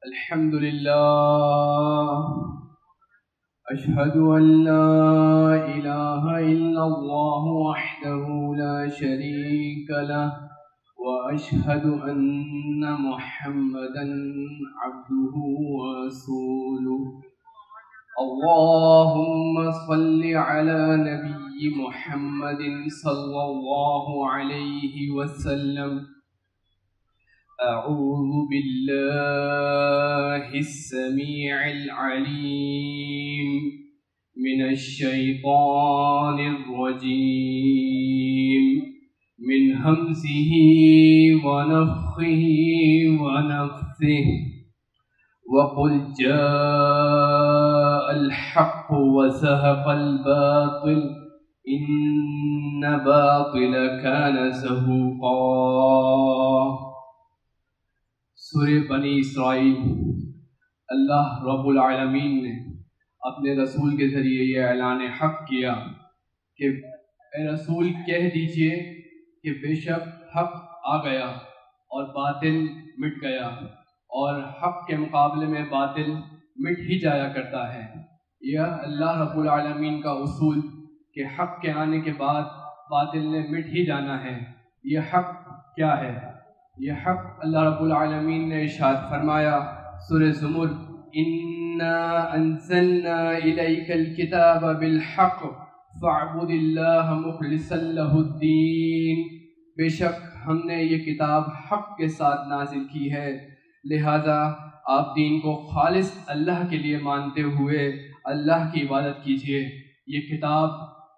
الحمد لله أشهد أن لا إله إلا الله وحده لا شريك له وأشهد أن محمدا عبده ورسوله. اللهم صل على نبي محمد صلى الله عليه وسلم. أعوذ بالله السميع العليم من الشيطان الرجيم من همزه ونفخه ونفثه. وقل جاء الحق وزهق الباطل إن باطل كان زهوقا. سورہ بنی اسرائیل، اللہ رب العالمین نے اپنے رسول کے ذریعے یہ اعلان حق کیا کہ اے رسول کہہ دیجئے کہ بے شک حق آ گیا اور باطل مٹ گیا، اور حق کے مقابلے میں باطل مٹ ہی جایا کرتا ہے۔ یہ اللہ رب العالمین کا اصول کہ حق کے آنے کے بعد باطل نے مٹ ہی جانا ہے۔ یہ حق کیا ہے؟ یہ حق اللہ رب العالمین نے ارشاد فرمایا سورہ زمر، اِنَّا أَنزَلْنَا إِلَيْكَ الْكِتَابَ بِالْحَقِّ فَاعْبُدِ اللَّهَ مُخْلِصًا لَهُ الدِّينَ۔ بے شک ہم نے یہ کتاب حق کے ساتھ نازل کی ہے، لہذا آپ دین کو خالص اللہ کے لیے مانتے ہوئے اللہ کی عبادت کیجیے۔ یہ کتاب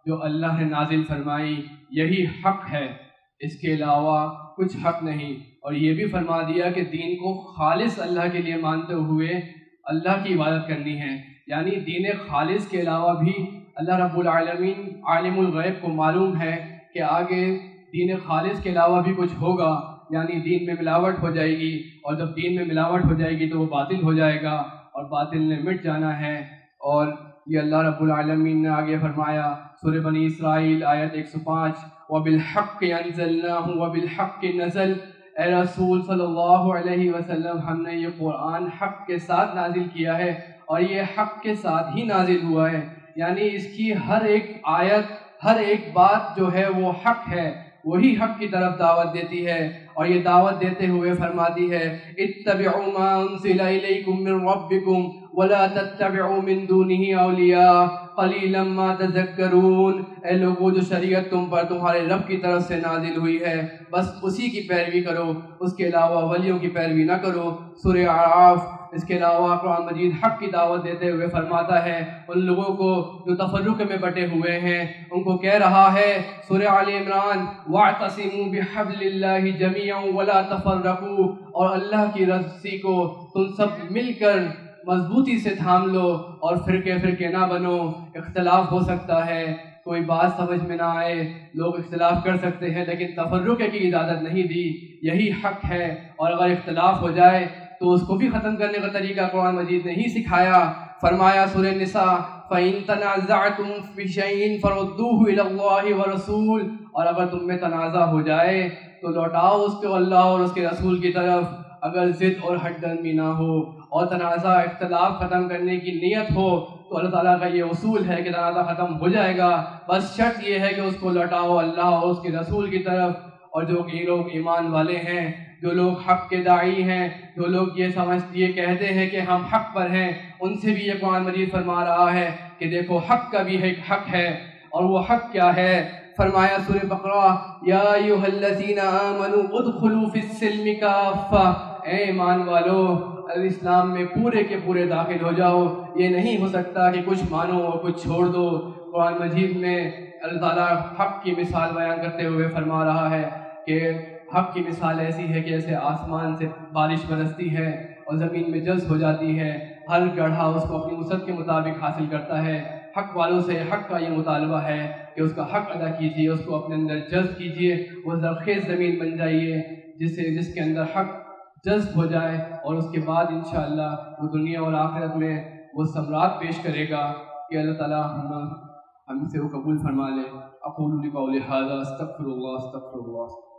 جو اللہ نے نازل فرمائی یہی حق ہے، اس کے علاوہ کچھ حق نہیں۔ اور یہ بھی فرما دیا کہ دین کو خالص اللہ کے لیے مانتے ہوئے اللہ کی عبادت کرنی ہے، یعنی دین خالص کے علاوہ بھی اللہ رب العالمین عالم الغیب کو معلوم ہے کہ آگے دین خالص کے علاوہ بھی کچھ ہوگا، یعنی دین میں ملاوٹ ہو جائے گی، اور جب دین میں ملاوٹ ہو جائے گی تو وہ باطل ہو جائے گا اور باطل نے مٹ جانا ہے۔ اور یہ اللہ رب العالمین نے آگے فرمایا سورہ بنی اسرائیل آیت 105، وَبِالْحَقِّ أَنزَلْنَاهُ وَبِالْحَقِّ نَزَلَ۔ اے رسول صلی اللہ علیہ وسلم، ہم نے یہ قرآن حق کے ساتھ نازل کیا ہے اور یہ حق کے ساتھ ہی نازل ہوا ہے، یعنی اس کی ہر ایک آیت، ہر ایک بات جو ہے وہ حق ہے، وہی حق کی طرف دعوت دیتی ہے۔ اور یہ دعوت دیتے ہوئے فرماتی ہے اتبعوا ما انزل الیکم من ربکم ولا تتبعوا من دونه اولیاء قلیلا ما تذکرون۔ اے لوگو، جو شریعت تم پر تمہارے رب کی طرف سے نازل ہوئی ہے بس اسی کی پیروی کرو، اس کے علاوہ ولیوں کی پیروی نہ کرو۔ سورہ اعراف اس کے علاوہ قرآن مجید حق کی دعوت دیتے ہوئے فرماتا ہے ان لوگوں کو جو تفرق میں بٹے ہوئے ہیں، ان کو کہہ رہا ہے سورہ آل عمران، وَاعْتَصِمُوا بِحَبْلِ اللَّهِ جَمِيعًا وَلَا تَفَرَّقُوا، اور اللہ کی رسی کو تم سب مل کر مضبوطی سے تھام لو اور فرقے فرقے نہ بنو۔ اختلاف ہو سکتا ہے، کوئی بات سمجھ میں نہ آئے، لوگ اختلاف کر سکتے ہیں، لیکن تفرقے کی اجازت نہیں دی، یہی حق ہے۔ اور اگر اختلاف ہو جائے تو اس کو بھی ختم کرنے کا طریقہ قرآن مجید نے ہی سکھایا۔ فرمایا سورہ نساء، فَإِن تَنَازَعْتُمْ فِي شَيْءٍ فَرُدُّوهُ إِلَى اللَّهِ وَرَسُولِهِ، اور اگر تم میں تنازع ہو جائے تو لوٹاؤ اس کو اللہ اور اس کے رسول کی طرف۔ اگر ضد اور ہٹ درمی نہ ہو اور تنازع اختلاف ختم کرنے کی نیت ہو تو اللہ تعالیٰ کا یہ اصول ہے کہ تنازع ختم ہو جائے گا، بس شرط یہ ہے کہ اس کو لوٹاؤ اللہ اور اس کے رسول کی طرف۔ اور جو کہ لوگ ایمان والے ہیں، جو لوگ حق کے داعی ہیں، جو لوگ یہ کہتے ہیں کہ ہم حق پر ہیں، ان سے بھی یہ قرآن مجید فرما رہا ہے کہ دیکھو حق کا بھی ایک حق ہے، اور وہ حق کیا ہے؟ فرمایا سورہ بقرہ، یا ایھا الذین آمنوا ادخلوا فی السلم کافہ، اے ایمان والو اسلام میں پورے کے پورے داخل ہو جاؤ۔ یہ نہیں ہو سکتا کہ کچھ مانو اور کچھ چھوڑ دو۔ قرآن مجید میں اللہ تعالیٰ حق کی مثال بیان کرتے ہوئے فرما رہا ہے کہ حق کی مثال ایسی ہے کہ جیسے آسمان سے بارش برستی ہے اور زمین میں جذب ہو جاتی ہے، ہر گڑھا اس کو اپنی وسعت کے مطابق حاصل کرتا ہے۔ حق والوں سے حق کا یہ مطالبہ ہے کہ اس کا حق ادا کیجیے، اس کو اپنے اندر جذب کیجیے، وہ زرخیز زمین بن جائیے جس کے اندر حق جذب ہو جائے، اور اس کے بعد انشاءاللہ وہ دنیا اور آخرت میں وہ ثمرات پیش کرے گا کہ اللہ تعالیٰ ہم سے وہ قبول فرما لے۔ اقول قولی ھذا استغفر اللہ۔